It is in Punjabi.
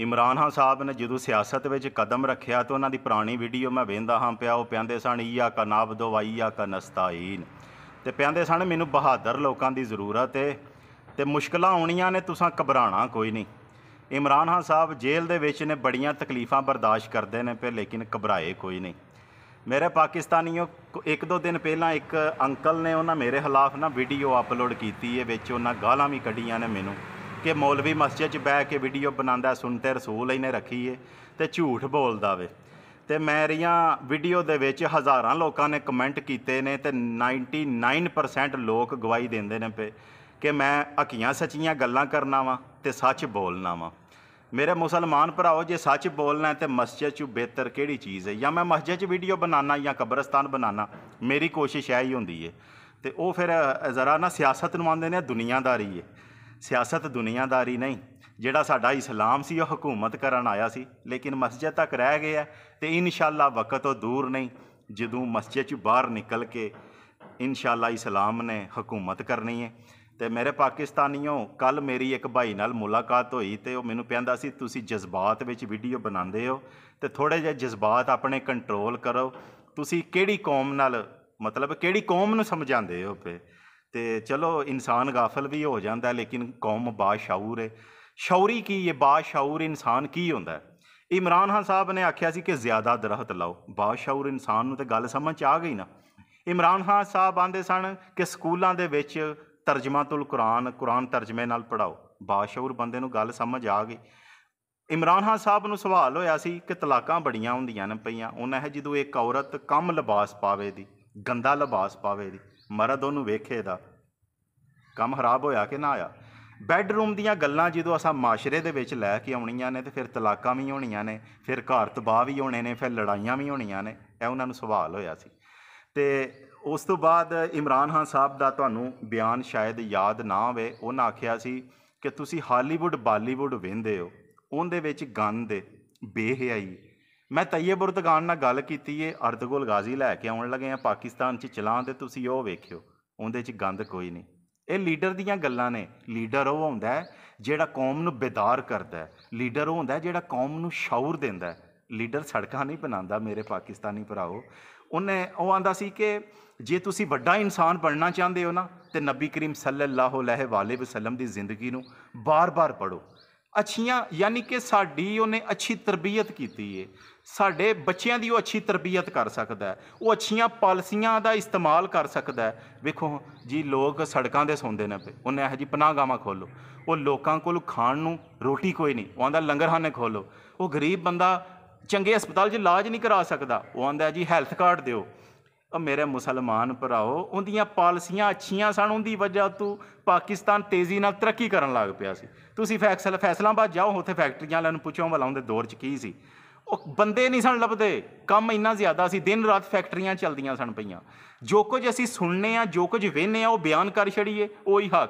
ਇਮਰਾਨ ਖਾਨ ਸਾਹਿਬ ਨੇ ਜਦੋਂ ਸਿਆਸਤ ਵਿੱਚ ਕਦਮ ਰੱਖਿਆ ਤਾਂ ਉਹਨਾਂ ਦੀ ਪੁਰਾਣੀ ਵੀਡੀਓ ਮੈਂ ਵੇਖਦਾ ਹਾਂ ਪਿਆ। ਉਹ ਕਹਿੰਦੇ ਸਨ ਈਯਾਕਾ ਨਅਬੁਦੁ व ਈਯਾਕਾ ਨਸਤਾਈਨ, ਤੇ ਕਹਿੰਦੇ ਸਨ ਮੈਨੂੰ ਬਹਾਦਰ ਲੋਕਾਂ ਦੀ ਜ਼ਰੂਰਤ ਹੈ ਤੇ ਮੁਸ਼ਕਲਾਂ ਆਉਣੀਆਂ ਨੇ, ਤੁਸਾਂ ਘਬਰਾਣਾ ਕੋਈ ਨਹੀਂ। ਇਮਰਾਨ ਖਾਨ ਸਾਹਿਬ ਜੇਲ੍ਹ ਦੇ ਵਿੱਚ ਨੇ, ਬੜੀਆਂ ਤਕਲੀਫਾਂ ਬਰਦਾਸ਼ਤ ਕਰਦੇ ਨੇ ਪਏ, ਲੇਕਿਨ ਘਬਰਾਏ ਕੋਈ ਨਹੀਂ। ਮੇਰੇ ਪਾਕਿਸਤਾਨੀਓ, ਇੱਕ ਦੋ ਦਿਨ ਪਹਿਲਾਂ ਇੱਕ ਅੰਕਲ ਨੇ ਉਹਨਾਂ ਮੇਰੇ ਖਿਲਾਫ ਨਾ ਵੀਡੀਓ ਅਪਲੋਡ ਕੀਤੀ ਹੈ, ਵਿੱਚ ਉਹਨਾਂ ਗਾਲਾਂ ਵੀ ਕੱਢੀਆਂ ਨੇ ਮੈਨੂੰ ਕਿ ਮੌਲਵੀ ਮਸਜਿਦ 'ਚ ਬਹਿ ਕੇ ਵੀਡੀਓ ਬਣਾਉਂਦਾ, ਸੁਨਤੇ ਰਸੂਲ ਇਹਨੇ ਰੱਖੀ ਹੈ ਤੇ ਝੂਠ ਬੋਲਦਾ ਵੇ। ਤੇ ਮੇਰੀਆਂ ਵੀਡੀਓ ਦੇ ਵਿੱਚ ਹਜ਼ਾਰਾਂ ਲੋਕਾਂ ਨੇ ਕਮੈਂਟ ਕੀਤੇ ਨੇ ਤੇ 99% ਲੋਕ ਗਵਾਹੀ ਦਿੰਦੇ ਨੇ ਪਏ ਕਿ ਮੈਂ ਹਕੀਆਂ ਸੱਚੀਆਂ ਗੱਲਾਂ ਕਰਨਾ ਵਾਂ ਤੇ ਸੱਚ ਬੋਲਣਾ ਵਾਂ। ਮੇਰੇ ਮੁਸਲਮਾਨ ਭਰਾਓ, ਜੇ ਸੱਚ ਬੋਲਣਾ ਤੇ ਮਸਜਿਦ 'ਚ ਬਿਹਤਰ ਕਿਹੜੀ ਚੀਜ਼ ਹੈ? ਜਾਂ ਮੈਂ ਮਸਜਿਦ 'ਚ ਵੀਡੀਓ ਬਣਾਉਣਾ ਜਾਂ ਕਬਰਸਤਾਨ ਬਣਾਉਣਾ, ਮੇਰੀ ਕੋਸ਼ਿਸ਼ ਇਹ ਹੀ ਹੁੰਦੀ ਹੈ। ਤੇ ਉਹ ਫਿਰ ਜ਼ਰਾ ਨਾ ਸਿਆਸਤ ਨੂੰ ਆਉਂਦੇ ਨੇ ਦੁਨੀਆਦਾਰੀ ਹੈ। ਸਿਆਸਤ ਦੁਨੀਆਦਾਰੀ ਨਹੀਂ। ਜਿਹੜਾ ਸਾਡਾ ਇਸਲਾਮ ਸੀ ਉਹ ਹਕੂਮਤ ਕਰਨ ਆਇਆ ਸੀ, ਲੇਕਿਨ ਮਸਜਿਦ ਤੱਕ ਰਹਿ ਗਿਆ ਤੇ ਇਨਸ਼ਾਅੱਲਾ ਵਕਤ ਤੋਂ ਦੂਰ ਨਹੀਂ ਜਦੋਂ ਮਸਜਿਦ 'ਚ ਬਾਹਰ ਨਿਕਲ ਕੇ ਇਨਸ਼ਾਅੱਲਾ ਇਸਲਾਮ ਨੇ ਹਕੂਮਤ ਕਰਨੀ ਹੈ। ਤੇ ਮੇਰੇ ਪਾਕਿਸਤਾਨੀਓ, ਕੱਲ੍ਹ ਮੇਰੀ ਇੱਕ ਭਾਈ ਨਾਲ ਮੁਲਾਕਾਤ ਹੋਈ ਤੇ ਉਹ ਮੈਨੂੰ ਕਹਿੰਦਾ ਸੀ ਤੁਸੀਂ ਜਜ਼ਬਾਤ ਵਿੱਚ ਵੀਡੀਓ ਬਣਾਉਂਦੇ ਹੋ ਤੇ ਥੋੜ੍ਹੇ ਜਿਹੇ ਜਜ਼ਬਾਤ ਆਪਣੇ ਕੰਟਰੋਲ ਕਰੋ। ਤੁਸੀਂ ਕਿਹੜੀ ਕੌਮ ਨਾਲ, ਮਤਲਬ ਕਿਹੜੀ ਕੌਮ ਨੂੰ ਸਮਝਾਉਂਦੇ ਹੋ ਪਏ? ਤੇ ਚਲੋ ਇਨਸਾਨ ਗਾਫਲ ਵੀ ਹੋ ਜਾਂਦਾ, ਲੇਕਿਨ ਕੌਮ ਬਾਸ਼ਊਰ ਹੈ। ਸ਼ਊਰੀ ਕੀ ਹੈ? ਬਾਸ਼ਊਰ ਇਨਸਾਨ ਕੀ ਹੁੰਦਾ ਹੈ? ਇਮਰਾਨ ਖਾਨ ਸਾਹਿਬ ਨੇ ਆਖਿਆ ਸੀ ਕਿ ਜ਼ਿਆਦਾ ਦਰਖਤ ਲਾਓ। ਬਾਸ਼ਊਰ ਇਨਸਾਨ ਨੂੰ ਤਾਂ ਗੱਲ ਸਮਝ 'ਚ ਆ ਗਈ ਨਾ। ਇਮਰਾਨ ਖਾਨ ਸਾਹਿਬ ਆਂਦੇ ਸਨ ਕਿ ਸਕੂਲਾਂ ਦੇ ਵਿੱਚ ਤਰਜਮਾਤੁਲ ਕੁਰਾਨ ਤਰਜਮੇ ਨਾਲ ਪੜ੍ਹਾਓ। ਬਾਸ਼ਊਰ ਬੰਦੇ ਨੂੰ ਗੱਲ ਸਮਝ ਆ ਗਈ। ਇਮਰਾਨ ਖਾਨ ਸਾਹਿਬ ਨੂੰ ਸਵਾਲ ਹੋਇਆ ਸੀ ਕਿ ਤਲਾਕਾਂ ਬੜੀਆਂ ਹੁੰਦੀਆਂ ਨੇ ਪਈਆਂ। ਉਹਨਾਂ ਹੈ ਜਦੋਂ ਇੱਕ ਔਰਤ ਕਮ ਲਿਬਾਸ ਪਾਵੇ ਦੀ, ਗੰਦਾ ਲਿਬਾਸ ਪਾਵੇ ਦੀ, ਮਰਦ ਉਹਨੂੰ ਵੇਖੇ ਦਾ, ਕੰਮ ਖਰਾਬ ਹੋਇਆ ਕਿ ਨਾ ਆਇਆ? ਬੈੱਡਰੂਮ ਦੀਆਂ ਗੱਲਾਂ ਜਦੋਂ ਅਸਾਂ ਮਾਸ਼ਰੇ ਦੇ ਵਿੱਚ ਲੈ ਕੇ ਆਉਣੀਆਂ ਨੇ ਤੇ ਫਿਰ ਤਲਾਕਾਂ ਵੀ ਹੋਣੀਆਂ ਨੇ, ਫਿਰ ਘਰ ਤਬਾਹ ਵੀ ਹੋਣੇ ਨੇ, ਫਿਰ ਲੜਾਈਆਂ ਵੀ ਹੋਣੀਆਂ ਨੇ। ਇਹ ਉਹਨਾਂ ਨੂੰ ਸਵਾਲ ਹੋਇਆ ਸੀ। ਤੇ ਉਸ ਤੋਂ ਬਾਅਦ ਇਮਰਾਨ ਖਾਨ ਸਾਹਿਬ ਦਾ ਤੁਹਾਨੂੰ ਬਿਆਨ ਸ਼ਾਇਦ ਯਾਦ ਨਾ ਹੋਵੇ। ਉਹਨਾਂ ਆਖਿਆ ਸੀ ਕਿ ਤੁਸੀਂ ਹਾਲੀਵੁੱਡ ਬਾਲੀਵੁੱਡ ਵੇਖਦੇ ਹੋ, ਉਹਦੇ ਵਿੱਚ ਗੰਦ, ਬੇਹਯਾਈ। ਮੈਂ ਤੈਯਬ ਉਰਦਗਾਨ ਨਾਲ ਗੱਲ ਕੀਤੀ ਹੈ, ਅਰਤਗੁਲ ਗਾਜ਼ੀ ਲੈ ਕੇ ਆਉਣ ਲੱਗੇ ਆ ਪਾਕਿਸਤਾਨ 'ਚ ਚਲਾਉਣ, ਤੇ ਤੁਸੀਂ ਉਹ ਵੇਖਿਓ, ਉਹਦੇ 'ਚ ਗੰਦ ਕੋਈ ਨਹੀਂ। ਇਹ ਲੀਡਰ ਦੀਆਂ ਗੱਲਾਂ ਨੇ। ਲੀਡਰ ਉਹ ਹੁੰਦਾ ਹੈ ਜਿਹੜਾ ਕੌਮ ਨੂੰ ਬੇਦਾਰ ਕਰਦਾ ਹੈ। ਲੀਡਰ ਉਹ ਹੁੰਦਾ ਜਿਹੜਾ ਕੌਮ ਨੂੰ ਸ਼ਊਰ ਦਿੰਦਾ ਹੈ। ਲੀਡਰ ਸੜਕਾਂ ਨਹੀਂ ਬਣਾਉਂਦਾ ਮੇਰੇ ਪਾਕਿਸਤਾਨੀ ਭਰਾਓ। ਉਹ ਆਂਦਾ ਸੀ ਕਿ ਜੇ ਤੁਸੀਂ ਵੱਡਾ ਇਨਸਾਨ ਬਣਨਾ ਚਾਹੁੰਦੇ ਹੋ ਨਾ ਤੇ ਨਬੀ ਕਰੀਮ ਸੱਲੱਲਾਹੁ ਅਲੈਹਿ ਵਸੱਲਮ ਦੀ ਜ਼ਿੰਦਗੀ ਨੂੰ ਬਾਰ-ਬਾਰ ਪੜ੍ਹੋ। ਅੱਛੀਆਂ, ਯਾਨੀ ਕਿ ਸਾਡੀ ਉਹਨੇ ਅੱਛੀ ਤਰਬੀਅਤ ਕੀਤੀ ਹੈ। ਸਾਡੇ ਬੱਚਿਆਂ ਦੀ ਉਹ ਅੱਛੀ ਤਰਬੀਅਤ ਕਰ ਸਕਦਾ ਹੈ। ਉਹ ਅੱਛੀਆਂ ਪਾਲਿਸੀਆਂ ਦਾ ਇਸਤੇਮਾਲ ਕਰ ਸਕਦਾ ਹੈ। ਵੇਖੋ ਜੀ, ਲੋਕ ਸੜਕਾਂ 'ਤੇ ਸੌਂਦੇ ਨੇ ਪਏ, ਉਹਨੇ ਇਹੋ ਜਿਹੀ ਪਨਾਹਗਾਹਾਂ ਖੋਲ੍ਹੋ। ਉਹ ਲੋਕਾਂ ਕੋਲ ਖਾਣ ਨੂੰ ਰੋਟੀ ਕੋਈ ਨਹੀਂ, ਉਹ ਆਂਦਾ ਲੰਗਰਖਾਨੇ ਖੋਲ੍ਹੋ। ਉਹ ਗਰੀਬ ਬੰਦਾ ਚੰਗੇ ਹਸਪਤਾਲ 'ਚ ਇਲਾਜ ਨਹੀਂ ਕਰਾ ਸਕਦਾ, ਉਹ ਆਂਦਾ ਜੀ ਹੈਲਥ ਕਾਰਡ ਦਿਓ। ਉਹ ਮੇਰੇ ਮੁਸਲਮਾਨ ਭਰਾਓ, ਉਹਦੀਆਂ ਪਾਲਿਸੀਆਂ ਅੱਛੀਆਂ ਸਨ, ਉਹਦੀ ਵਜ੍ਹਾ ਤੋਂ ਪਾਕਿਸਤਾਨ ਤੇਜ਼ੀ ਨਾਲ ਤਰੱਕੀ ਕਰਨ ਲੱਗ ਪਿਆ ਸੀ। ਤੁਸੀਂ ਫੈਸਲਾਬਾਦ ਜਾਓ, ਉੱਥੇ ਫੈਕਟਰੀਆਂ ਵਾਲਿਆਂ ਨੂੰ ਪੁੱਛੋ ਭਲਾ ਉਹਦੇ ਦੌਰ 'ਚ ਕੀ ਸੀ। ਉਹ ਬੰਦੇ ਨਹੀਂ ਸਨ ਲੱਭਦੇ, ਕੰਮ ਇੰਨਾ ਜ਼ਿਆਦਾ ਸੀ, ਦਿਨ ਰਾਤ ਫੈਕਟਰੀਆਂ ਚੱਲਦੀਆਂ ਸਨ ਪਈਆਂ। ਜੋ ਕੁਝ ਅਸੀਂ ਸੁਣਨੇ ਹਾਂ, ਜੋ ਕੁਝ ਵੇਖਦੇ ਹਾਂ, ਉਹ ਬਿਆਨ ਕਰ ਛੜੀਏ, ਉਹੀ ਹੱਕ